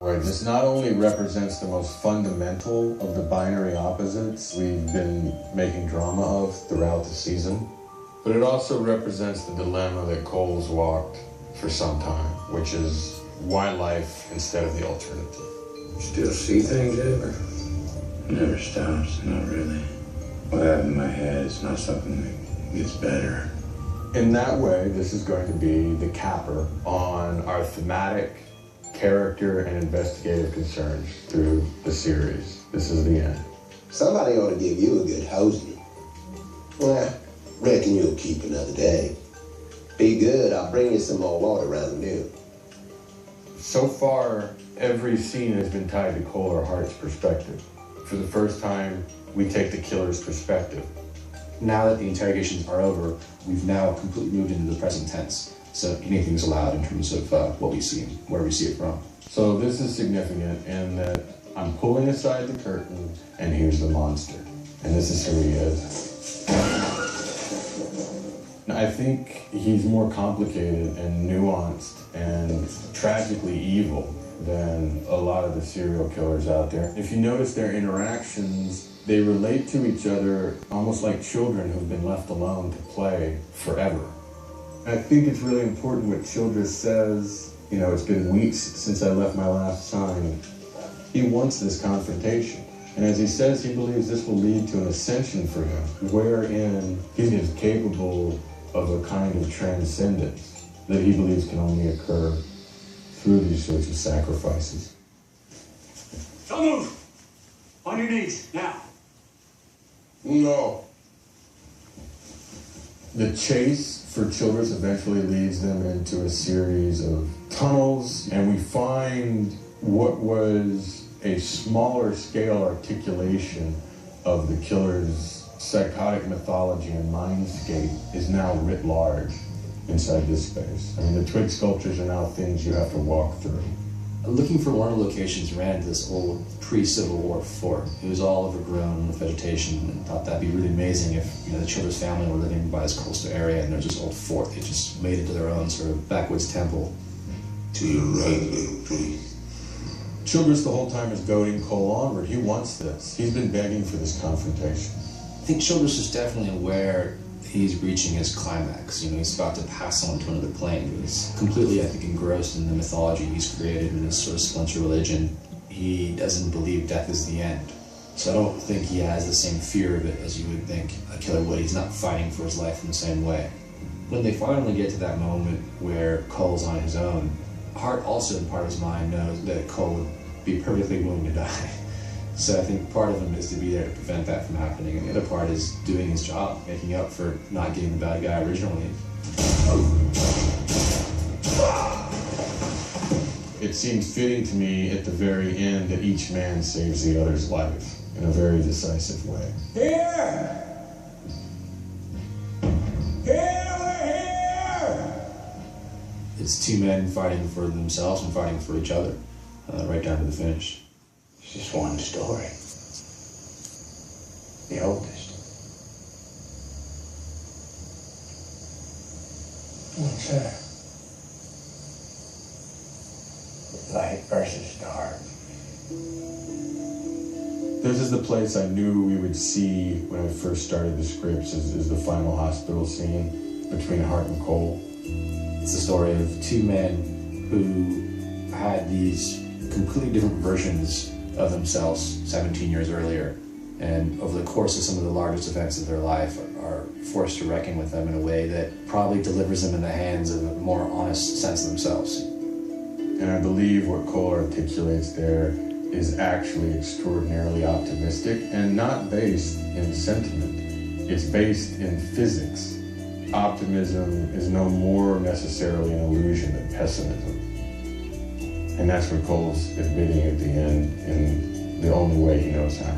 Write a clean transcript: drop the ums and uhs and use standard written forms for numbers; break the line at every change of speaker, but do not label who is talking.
This not only represents the most fundamental of the binary opposites we've been making drama of throughout the season, but it also represents the dilemma that Cole's walked for some time, which is why life instead of the alternative.
Still see things ever? Never stops, not really. What I have in my head is not something that gets better.
In that way, this is going to be the capper on our thematic, character, and investigative concerns through the series. This is the end.
Somebody ought to give you a good hosing. Well, reckon you'll keep another day. Be good, I'll bring you some more water around noon.
So far, every scene has been tied to Cole or Hart's perspective. For the first time, we take the killer's perspective.
Now that the interrogations are over, we've now completely moved into the present tense. So anything's allowed in terms of what we see and where we see it from.
So this is significant in that I'm pulling aside the curtain and here's the monster. And this is who he is. I think he's more complicated and nuanced and tragically evil than a lot of the serial killers out there. If you notice their interactions, they relate to each other almost like children who've been left alone to play forever. I think it's really important what Childress says. You know, it's been weeks since I left my last sign. He wants this confrontation. And as he says, he believes this will lead to an ascension for him, wherein he is capable of a kind of transcendence that he believes can only occur through these sorts of sacrifices.
Don't move! On your knees, now.
No. The chase for Childress eventually leads them into a series of tunnels, and we find what was a smaller scale articulation of the killer's psychotic mythology and mindscape is now writ large inside this space. I mean, the twig sculptures are now things you have to walk through.
Looking for one of the locations, ran into this old pre-Civil War fort. It was all overgrown with vegetation, and thought that'd be really amazing if the Childress family were living by this coastal area and there's this old fort. They just made into their own sort of backwoods temple.
To your right, little priest.
Childress the whole time is goading Cole onward. He wants this. He's been begging for this confrontation.
I think Childress is definitely aware he's reaching his climax. He's about to pass on to another plane. He's completely, I think, engrossed in the mythology he's created in this sort of splinter religion. He doesn't believe death is the end. So I don't think he has the same fear of it as you would think a killer would. He's not fighting for his life in the same way. When they finally get to that moment where Cole's on his own, Hart also, in part of his mind, knows that Cole would be perfectly willing to die. So I think part of him is to be there to prevent that from happening, and the other part is doing his job, making up for not getting the bad guy originally.
It seems fitting to me at the very end that each man saves the other's life in a very decisive way.
Here! Here, we're here!
It's two men fighting for themselves and fighting for each other, right down to the finish.
It's just one story. The oldest.
What's
Light versus dark.
This is the place I knew we would see when I first started the scripts, is the final hospital scene between Hart and Cole.
It's the story of two men who had these completely different versions of themselves 17 years earlier, and over the course of some of the largest events of their life are forced to reckon with them in a way that probably delivers them in the hands of a more honest sense of themselves.
And I believe what Cole articulates there is actually extraordinarily optimistic and not based in sentiment. It's based in physics. Optimism is no more necessarily an illusion than pessimism. And that's what Cole's admitting at the end in the only way he knows how.